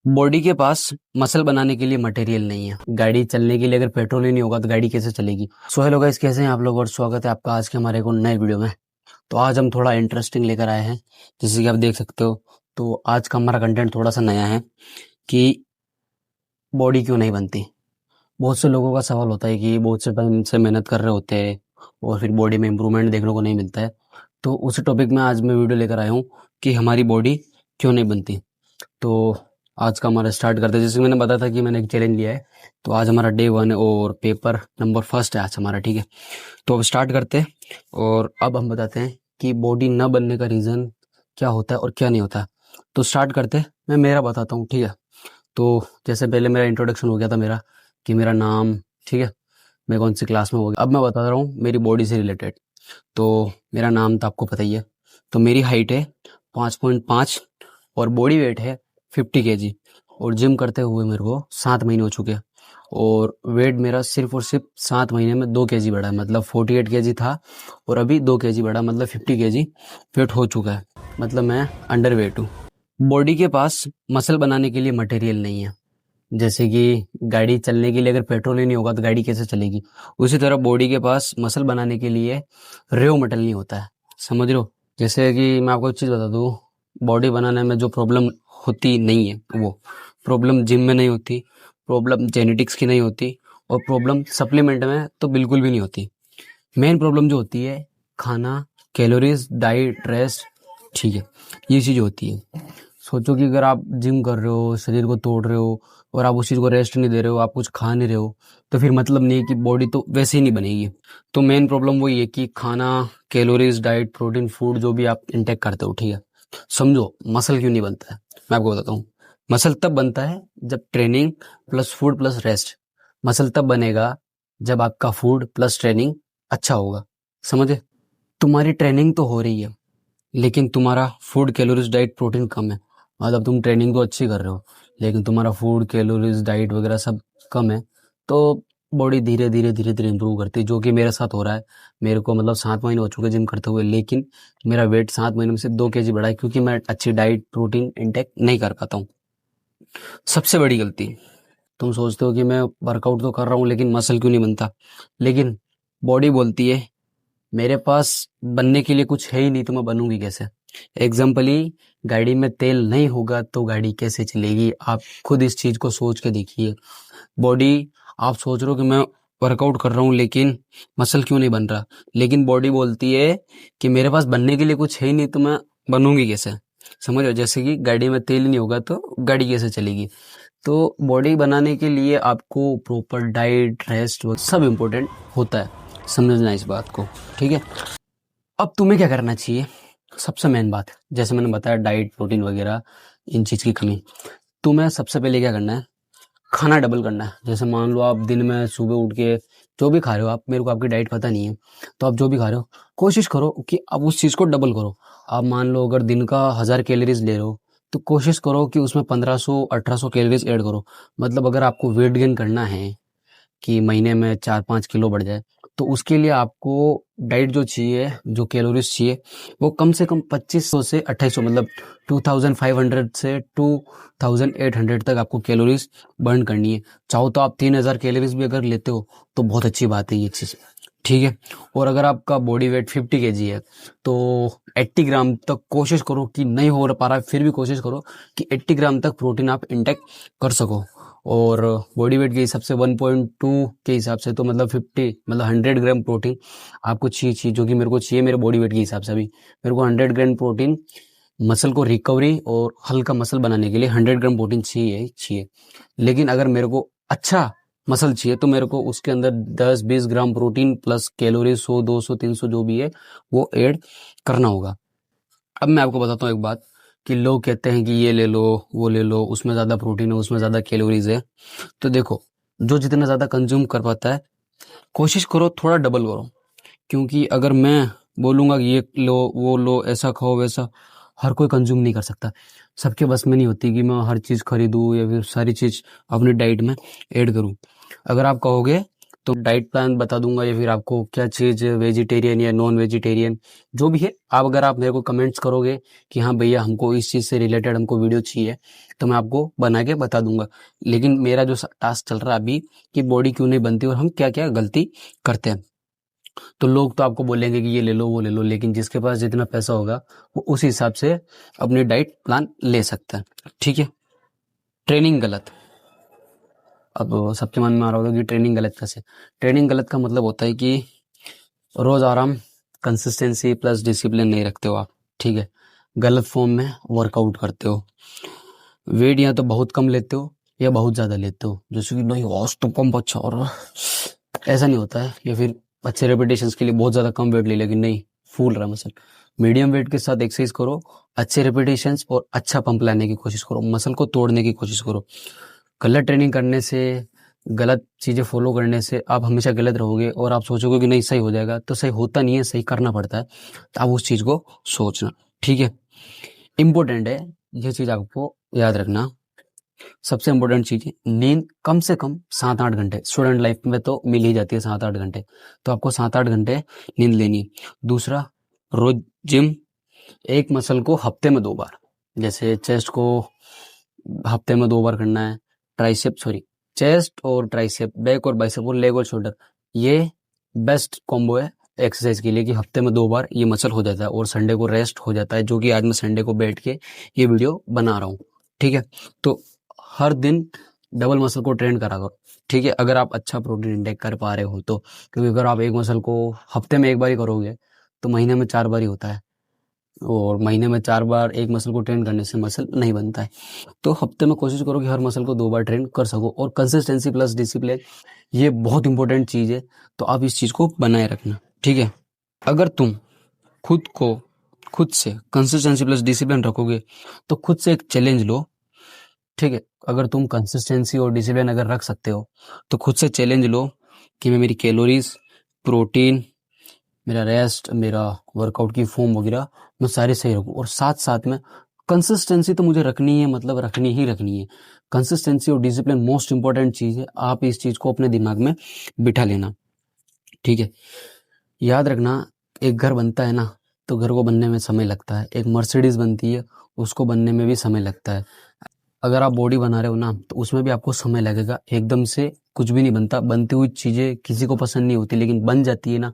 Body के पास muscle बनाने के लिए मटेरियल नहीं है। गाड़ी चलने के लिए अगर पेट्रोल ही नहीं होगा तो गाड़ी कैसे चलेगी। सो हेलो गाइस, कैसे हैं आप लोग और स्वागत है आपका आज के हमारे को नए वीडियो में। तो आज हम थोड़ा इंटरेस्टिंग लेकर आए हैं, जैसे कि आप देख सकते हो। तो आज का हमारा कंटेंट थोड़ा सा नया है कि बॉडी क्यों नहीं बनती। बहुत से लोगों का सवाल होता है कि बहुत से टाइम से मेहनत कर रहे होते हैं और फिर बॉडी में इम्प्रूवमेंट देखने को नहीं मिलता है। तो उसी टॉपिक में आज मैं वीडियो लेकर आया हूँ कि हमारी बॉडी क्यों नहीं बनती। तो आज का हमारा स्टार्ट करते हैं। जैसे मैंने बताया था कि मैंने एक चैलेंज लिया है, तो आज हमारा डे 1 है और पेपर नंबर फर्स्ट है आज हमारा, ठीक है। तो अब स्टार्ट करते हैं और अब हम बताते हैं कि बॉडी न बनने का रीज़न क्या होता है और क्या नहीं होता। तो स्टार्ट करते हैं, मैं मेरा बताता हूँ, ठीक है। तो जैसे पहले मेरा इंट्रोडक्शन हो गया था मेरा कि मेरा नाम, ठीक है, मैं कौन सी क्लास में हो गया। अब मैं बता रहा हूँ मेरी बॉडी से रिलेटेड। तो मेरा नाम तो आपको पता ही है। तो मेरी हाइट है 5.5 और बॉडी वेट है 50 kg और जिम करते हुए मेरे को 7 महीने हो चुके हैं और वेट मेरा सिर्फ और सिर्फ 7 महीने में 2 kg बढ़ा है। मतलब 48 kg था और अभी 2 kg बढ़ा, मतलब 50 kg वेट हो चुका है। मतलब मैं अंडर वेट हूँ। बॉडी के पास मसल बनाने के लिए मटेरियल नहीं है। जैसे कि गाड़ी चलने के लिए अगर पेट्रोल ही नहीं होगा तो गाड़ी कैसे चलेगी। उसी तरह बॉडी के पास मसल बनाने के लिए रेव मेटल नहीं होता है, समझ रहे हो। जैसे कि मैं आपको एक चीज़ बता दूँ, बॉडी बनाने में जो प्रॉब्लम होती नहीं है वो प्रॉब्लम जिम में नहीं होती, प्रॉब्लम जेनेटिक्स की नहीं होती और प्रॉब्लम सप्लीमेंट में तो बिल्कुल भी नहीं होती। मेन प्रॉब्लम जो होती है खाना, कैलोरीज, डाइट, रेस्ट, ठीक है, ये चीज़ होती है। सोचो कि अगर आप जिम कर रहे हो, शरीर को तोड़ रहे हो और आप उस चीज़ को रेस्ट नहीं दे रहे हो, आप कुछ खा नहीं रहे हो, तो फिर मतलब नहीं है कि बॉडी तो वैसे ही नहीं बनेगी। तो मेन प्रॉब्लम वही है कि खाना, कैलोरीज, डाइट, प्रोटीन फूड जो भी आप इंटेक करते हो, ठीक है। समझो मसल क्यों नहीं बनता है, मैं आपको बताता हूँ। मसल तब बनता है जब training plus food plus rest. Muscle तब बनेगा जब आपका फूड प्लस ट्रेनिंग अच्छा होगा, समझे। तुम्हारी ट्रेनिंग तो हो रही है लेकिन तुम्हारा फूड, कैलोरीज, डाइट, प्रोटीन कम है। मतलब तुम ट्रेनिंग तो अच्छी कर रहे हो लेकिन तुम्हारा फूड, कैलोरीज, डाइट वगैरह सब कम है, तो बॉडी धीरे धीरे धीरे धीरे इंप्रूव करती है, जो कि मेरे साथ हो रहा है। मेरे को मतलब 7 महीने हो चुके जिम करते हुए, लेकिन मेरा वेट 7 महीने में से 2 kg बढ़ा है क्योंकि मैं अच्छी डाइट, प्रोटीन इंटेक नहीं कर पाता हूँ। सबसे बड़ी गलती, तुम सोचते हो कि मैं वर्कआउट तो कर रहा हूँ लेकिन मसल क्यों नहीं बनता। लेकिन बॉडी बोलती है मेरे पास बनने के लिए कुछ है ही नहीं तो मैं बनूंगी कैसे। एग्जाम्पली, गाड़ी में तेल नहीं होगा तो गाड़ी कैसे चलेगी। आप खुद इस चीज को सोच के देखिए। बॉडी, आप सोच रहे हो कि मैं वर्कआउट कर रहा हूँ लेकिन मसल क्यों नहीं बन रहा, लेकिन बॉडी बोलती है कि मेरे पास बनने के लिए कुछ है ही नहीं तो मैं बनूंगी कैसे। समझ रहे हो, जैसे कि गाड़ी में तेल ही नहीं होगा तो गाड़ी कैसे चलेगी। तो बॉडी बनाने के लिए आपको प्रॉपर डाइट, रेस्ट वो सब इम्पोर्टेंट होता है, समझना इस बात को, ठीक है। अब तुम्हें क्या करना चाहिए, सबसे मेन बात, जैसे मैंने बताया डाइट, प्रोटीन वगैरह इन चीज़ की कमी। तुम्हें सबसे पहले क्या करना है, खाना डबल करना है। जैसे मान लो आप दिन में सुबह उठ के जो भी खा रहे हो, आप, मेरे को आपकी डाइट पता नहीं है, तो आप जो भी खा रहे हो कोशिश करो कि आप उस चीज़ को डबल करो। आप मान लो अगर दिन का 1000 कैलोरीज ले रहे हो तो कोशिश करो कि उसमें 1500-1800 कैलोरीज ऐड करो। मतलब अगर आपको वेट गेन करना है कि महीने में 4-5 किलो बढ़ जाए, तो उसके लिए आपको डाइट जो चाहिए, जो कैलोरीज चाहिए, वो कम से कम 2500 से 2800, मतलब 2500 से 2800 तक आपको कैलोरीज बर्न करनी है। चाहो तो आप 3000 कैलोरीज भी अगर लेते हो तो बहुत अच्छी बात है ये चीज़, ठीक है। और अगर आपका बॉडी वेट 50 kg है तो 80 ग्राम तक कोशिश करो कि नहीं हो पा रहा है, फिर भी कोशिश करो कि 80 ग्राम तक प्रोटीन आप इंटेक कर सको। और बॉडी वेट के हिसाब से 1.2 के हिसाब से तो मतलब 50, मतलब 100 ग्राम प्रोटीन आपको चाहिए, जो कि मेरे को चाहिए मेरे बॉडी वेट के हिसाब से। अभी मेरे को 100 ग्राम प्रोटीन मसल को रिकवरी और हल्का मसल बनाने के लिए 100 ग्राम प्रोटीन चाहिए। लेकिन अगर मेरे को अच्छा मसल चाहिए तो मेरे को उसके अंदर 10-20 ग्राम प्रोटीन प्लस कैलोरी 100-200-300 जो भी है वो ऐड करना होगा। अब मैं आपको बताता हूँ एक बात कि लोग कहते हैं कि ये ले लो, वो ले लो, उसमें ज़्यादा प्रोटीन है, उसमें ज़्यादा कैलोरीज है। तो देखो, जो जितना ज़्यादा कंज्यूम कर पाता है कोशिश करो थोड़ा डबल करो। क्योंकि अगर मैं बोलूँगा कि ये लो, वो लो, ऐसा खाओ, वैसा, हर कोई कंज्यूम नहीं कर सकता। सबके बस में नहीं होती कि मैं हर चीज़ खरीदूँ या फिर सारी चीज़ अपनी डाइट में ऐड करूँ। अगर आप कहोगे तो डाइट प्लान बता दूंगा या फिर आपको क्या चीज़ वेजिटेरियन या नॉन वेजिटेरियन जो भी है, अगर आप मेरे को कमेंट्स करोगे कि हाँ भैया हमको इस चीज़ से रिलेटेड हमको वीडियो चाहिए, तो मैं आपको बना के बता दूंगा। लेकिन मेरा जो टास्क चल रहा है अभी कि बॉडी क्यों नहीं बनती और हम क्या क्या गलती करते हैं। तो लोग तो आपको बोलेंगे कि ये ले लो वो ले लो, लेकिन जिसके पास जितना पैसा होगा वो उस हिसाब से अपनी डाइट प्लान ले सकता है। ठीक है। ट्रेनिंग गलत। अब सबके मन में आ रहा होगा कि ट्रेनिंग गलत कैसे। ट्रेनिंग गलत का मतलब होता है कि रोज आराम, कंसिस्टेंसी प्लस डिसिप्लिन नहीं रखते हो आप। ठीक है। गलत फॉर्म में वर्कआउट करते हो, वेट या तो बहुत कम लेते हो या बहुत ज्यादा लेते हो, जैसे कि नहीं आज तो पंप अच्छा हो रहा, ऐसा नहीं होता है। या फिर अच्छे रेपिटेशंस के लिए बहुत ज्यादा कम वेट ले, लेकिन नहीं फूल रहा मसल। मीडियम वेट के साथ एक्सरसाइज करो, अच्छे रेपिटेशंस और अच्छा पंप लाने की कोशिश करो, मसल को तोड़ने की कोशिश करो। गलत ट्रेनिंग करने से, गलत चीजें फॉलो करने से आप हमेशा गलत रहोगे और आप सोचोगे कि नहीं सही हो जाएगा, तो सही होता नहीं है, सही करना पड़ता है। तो आप उस चीज को सोचना। ठीक है। इंपॉर्टेंट है ये चीज, आपको याद रखना। सबसे इंपॉर्टेंट चीज है नींद, कम से कम 7-8 घंटे। स्टूडेंट लाइफ में तो मिल ही जाती है 7-8 घंटे, तो आपको 7-8 घंटे नींद लेनी है। दूसरा, रोज जिम, एक मसल को हफ्ते में 2 बार, जैसे चेस्ट को हफ्ते में 2 बार करना है, चेस्ट और ट्राइसेप, बैक और बाइसेप और लेग और शोल्डर, ये बेस्ट कॉम्बो है एक्सरसाइज के लिए कि हफ्ते में 2 बार ये मसल हो जाता है और संडे को रेस्ट हो जाता है, जो कि आज मैं संडे को बैठ के ये वीडियो बना रहा हूँ। ठीक है। तो हर दिन डबल मसल को ट्रेन करा करो। ठीक है। अगर आप अच्छा प्रोटीन इंटेक कर पा रहे हो तो, क्योंकि अगर आप एक मसल को हफ्ते में 1 बार ही करोगे तो महीने में 4 बार ही होता है, और महीने में 4 बार एक मसल को ट्रेन करने से मसल नहीं बनता है। तो हफ्ते में कोशिश करो कि हर मसल को 2 बार ट्रेन कर सको। और कंसिस्टेंसी प्लस डिसिप्लिन, ये बहुत इंपॉर्टेंट चीज है, तो आप इस चीज को बनाए रखना। ठीक है। अगर तुम खुद से कंसिस्टेंसी प्लस डिसिप्लिन रखोगे तो खुद से एक चैलेंज लो। ठीक है। अगर तुम कंसिस्टेंसी और डिसिप्लिन अगर रख सकते हो तो खुद से चैलेंज लो कि मैं मेरी कैलोरीज, प्रोटीन, मेरा रेस्ट, मेरा वर्कआउट की फॉर्म वगैरह मैं सारे सही रखूं, और साथ साथ में कंसिस्टेंसी तो मुझे रखनी है, मतलब रखनी ही रखनी है। कंसिस्टेंसी और डिसिप्लिन मोस्ट इंपॉर्टेंट चीज है, आप इस चीज को अपने दिमाग में बिठा लेना। ठीक है। याद रखना, एक घर बनता है ना तो घर को बनने में समय लगता है, एक मर्सिडीज बनती है उसको बनने में भी समय लगता है। अगर आप बॉडी बना रहे हो ना तो उसमें भी आपको समय लगेगा, एकदम से कुछ भी नहीं बनता। बनती हुई चीजें किसी को पसंद नहीं होती, लेकिन बन जाती है ना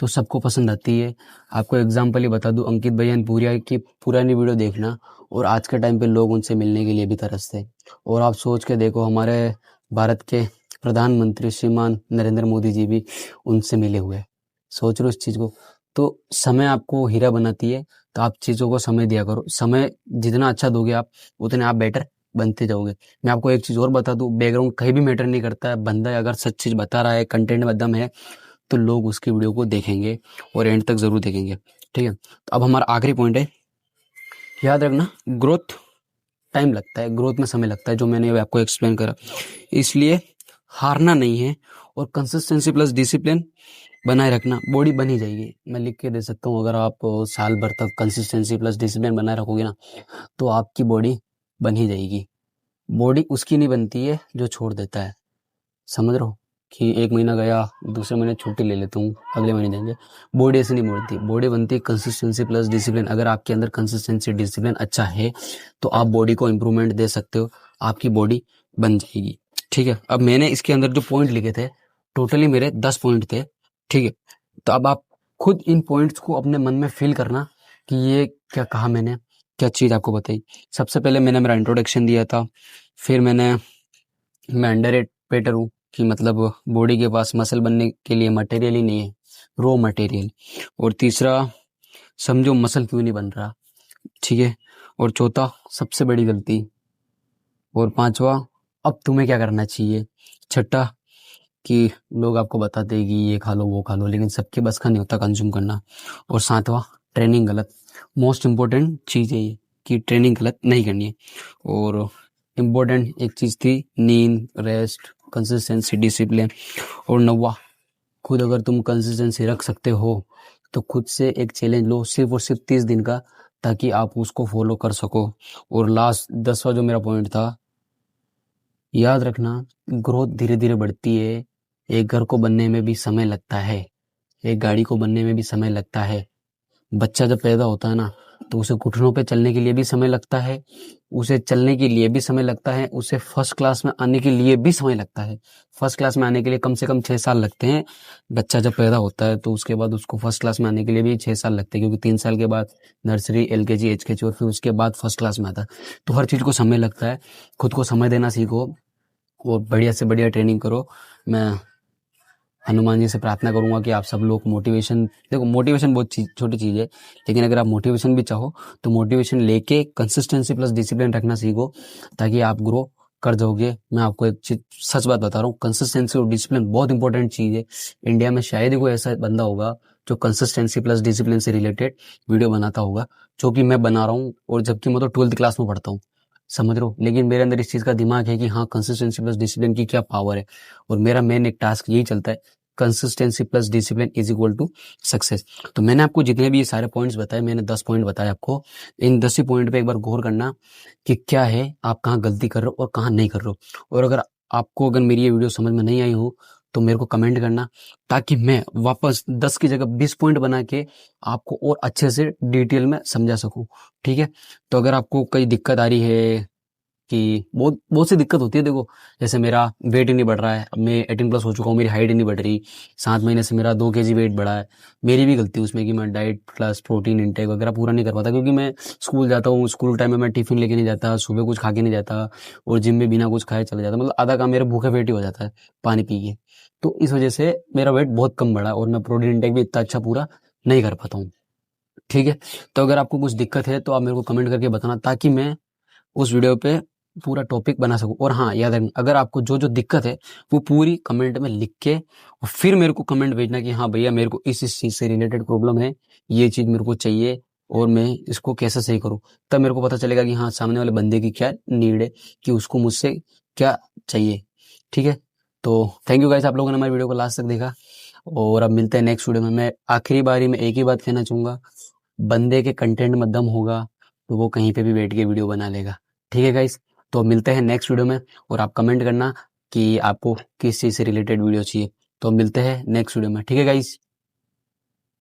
तो सबको पसंद आती है। आपको एग्जाम्पल ही बता दूं, अंकित भैया पुरिया की पुरानी वीडियो देखना, और आज के टाइम पे लोग उनसे मिलने के लिए भी तरसते हैं। और आप सोच के देखो, हमारे भारत के प्रधानमंत्री श्रीमान नरेंद्र मोदी जी भी उनसे मिले हुए हैं। सोच रहे हो इस चीज को। तो समय आपको हीरा बनाती है, तो आप चीजों को समय दिया करो। समय जितना अच्छा दोगे आप, उतने आप बेटर बनते जाओगे। मैं आपको एक चीज और बता दूं, बैकग्राउंड कहीं भी मैटर नहीं करता है। बंदा अगर सच चीज बता रहा है, कंटेंट में दम है, तो लोग उसकी वीडियो को देखेंगे और एंड तक जरूर देखेंगे। ठीक है। तो अब हमारा आखिरी पॉइंट है, याद रखना, ग्रोथ टाइम लगता है, ग्रोथ में समय लगता है, जो मैंने आपको एक्सप्लेन करा। इसलिए हारना नहीं है, और कंसिस्टेंसी प्लस डिसिप्लिन बनाए रखना, बॉडी बन ही जाएगी। मैं लिख के दे सकता हूँ, अगर आप साल भर तक कंसिस्टेंसी प्लस डिसिप्लिन बनाए रखोगे ना तो आपकी बॉडी बन ही जाएगी। बॉडी उसकी नहीं बनती है जो छोड़ देता है, समझ रहे हो, कि 1 महीना गया, दूसरे महीने छुट्टी ले लेता हूँ, अगले महीने देंगे। बॉडी ऐसे नहीं बनती, बॉडी बनती है कंसिस्टेंसी प्लस डिसिप्लिन। अगर आपके अंदर कंसिस्टेंसी डिसिप्लिन अच्छा है तो आप बॉडी को इम्प्रूवमेंट दे सकते हो, आपकी बॉडी बन जाएगी। ठीक है। अब मैंने इसके अंदर जो पॉइंट लिखे थे, टोटली मेरे 10 पॉइंट थे। ठीक है। तो अब आप खुद इन पॉइंट्स को अपने मन में फील करना कि ये क्या कहा मैंने, क्या चीज आपको बताई। सबसे पहले मैंने मेरा इंट्रोडक्शन दिया था, फिर मैं अंडररेटेड हूँ, कि मतलब बॉडी के पास मसल बनने के लिए मटेरियल ही नहीं है, रॉ मटेरियल। और तीसरा, समझो मसल क्यों नहीं बन रहा। ठीक है। और चौथा, सबसे बड़ी गलती। और पांचवा, अब तुम्हें क्या करना चाहिए। छठा, कि लोग आपको बताते हैं कि ये खा लो वो खा लो, लेकिन सबके बस का नहीं होता कंज्यूम करना। और सातवां, ट्रेनिंग गलत। मोस्ट इम्पोर्टेंट चीज है ये, कि ट्रेनिंग गलत नहीं करनी है। और इम्पोर्टेंट एक चीज थी, नींद, रेस्ट, कंसिस्टेंसी, डिसिप्लिन। और 9वां, खुद अगर तुम कंसिस्टेंसी रख सकते हो तो खुद से एक चैलेंज लो, सिर्फ और सिर्फ 30 दिन का, ताकि आप उसको फॉलो कर सको। और लास्ट 10वां जो मेरा पॉइंट था, याद रखना, ग्रोथ धीरे धीरे बढ़ती है, एक घर को बनने में भी समय लगता है, एक गाड़ी को बनने में भी समय लगता है। बच्चा जब पैदा होता है ना, तो उसे घुटनों पे चलने के लिए भी समय लगता है, उसे चलने के लिए भी समय लगता है, उसे फर्स्ट क्लास में आने के लिए भी समय लगता है। फर्स्ट क्लास में आने के लिए कम से कम 6 साल लगते हैं। बच्चा जब पैदा होता है तो उसके बाद उसको फर्स्ट क्लास में आने के लिए भी 6 साल लगते हैं, क्योंकि 3 साल के बाद नर्सरी, LKG, HKG और फिर उसके बाद फर्स्ट क्लास में आता है। तो हर चीज़ को समय लगता है। खुद को समय देना सीखो और बढ़िया से बढ़िया ट्रेनिंग करो। मैं हनुमान जी से प्रार्थना करूंगा कि आप सब लोग मोटिवेशन, देखो मोटिवेशन बहुत छोटी चीज़ है, लेकिन अगर आप मोटिवेशन भी चाहो तो मोटिवेशन लेके कंसिस्टेंसी प्लस डिसिप्लिन रखना सीखो, ताकि आप ग्रो कर जाओगे। मैं आपको एक चीज सच बात बता रहा हूँ, कंसिस्टेंसी और डिसिप्लिन बहुत इंपॉर्टेंट चीज़ है। इंडिया में शायद ही कोई ऐसा बंदा होगा जो कंसिस्टेंसी प्लस डिसिप्लिन से रिलेटेड वीडियो बनाता होगा, जो कि मैं बना रहा हूँ, और जबकि मैं तो 12th क्लास में पढ़ता हूँ, समझ रहे हो। लेकिन मेरे अंदर इस चीज़ का दिमाग है कि हाँ, कंसिस्टेंसी प्लस डिसिप्लिन की क्या पावर है, और मेरा मेन एक टास्क यही चलता है, consistency plus discipline is equal to success. तो मैंने आपको जितने भी ये सारे पॉइंट्स बताए, मैंने 10 पॉइंट बताए आपको। इन 10 ही पॉइंट पे एक बार गौर करना कि क्या है, आप कहाँ गलती कर रहे हो और कहाँ नहीं कर रहे हो। और अगर मेरी ये वीडियो समझ में नहीं आई हो तो मेरे को कमेंट करना, ताकि मैं वापस 10 की जगह 20 पॉइंट बना के आपको और अच्छे से डिटेल में समझा सकूं। ठीक है। तो अगर आपको कोई दिक्कत आ रही है कि बहुत बहुत सी दिक्कत होती है, देखो जैसे मेरा वेट ही नहीं बढ़ रहा है, अब मैं 18+ हो चुका हूँ, मेरी हाइट ही नहीं बढ़ रही, 7 महीने से मेरा 2 kg वेट बढ़ा है। मेरी भी गलती उसमें कि मैं डाइट प्लस प्रोटीन इंटेक वगैरह पूरा नहीं कर पाता, क्योंकि मैं स्कूल जाता हूँ, स्कूल टाइम में मैं टिफिन लेके नहीं जाता, सुबह कुछ खा के नहीं जाता, और जिम में बिना कुछ खाए चले जाता, मतलब आधा काम मेरा भूखे पेट ही हो जाता है पानी पी के। तो इस वजह से मेरा वेट बहुत कम बढ़ा और मैं प्रोटीन इंटेक भी इतना अच्छा पूरा नहीं कर पाता हूँ। ठीक है। तो अगर आपको कुछ दिक्कत है तो आप मेरे को कमेंट करके बताना, ताकि मैं उस वीडियो पे पूरा टॉपिक बना सकूं। और हाँ, याद रखना, अगर आपको जो जो दिक्कत है वो पूरी कमेंट में लिख के और फिर मेरे को कमेंट भेजना कि हाँ भैया, मेरे को इस चीज से रिलेटेड प्रॉब्लम है, ये चीज मेरे को चाहिए और मैं इसको कैसे सही करूं। तब मेरे को पता चलेगा कि हाँ, सामने वाले बंदे की क्या नीड है, कि उसको मुझसे क्या चाहिए। ठीक है। तो थैंक यू गाइस, आप लोगों ने हमारी वीडियो को लास्ट तक देखा, और अब मिलते हैं नेक्स्ट वीडियो में। मैं आखिरी बारी में एक ही बात कहना चाहूंगा, बंदे के कंटेंट में दम होगा तो वो कहीं पे भी बैठ के वीडियो बना लेगा। ठीक है गाइस। तो मिलते हैं नेक्स्ट वीडियो में, और आप कमेंट करना कि आपको किस चीज़ से रिलेटेड वीडियो चाहिए। तो मिलते हैं नेक्स्ट वीडियो में। ठीक है गाइस।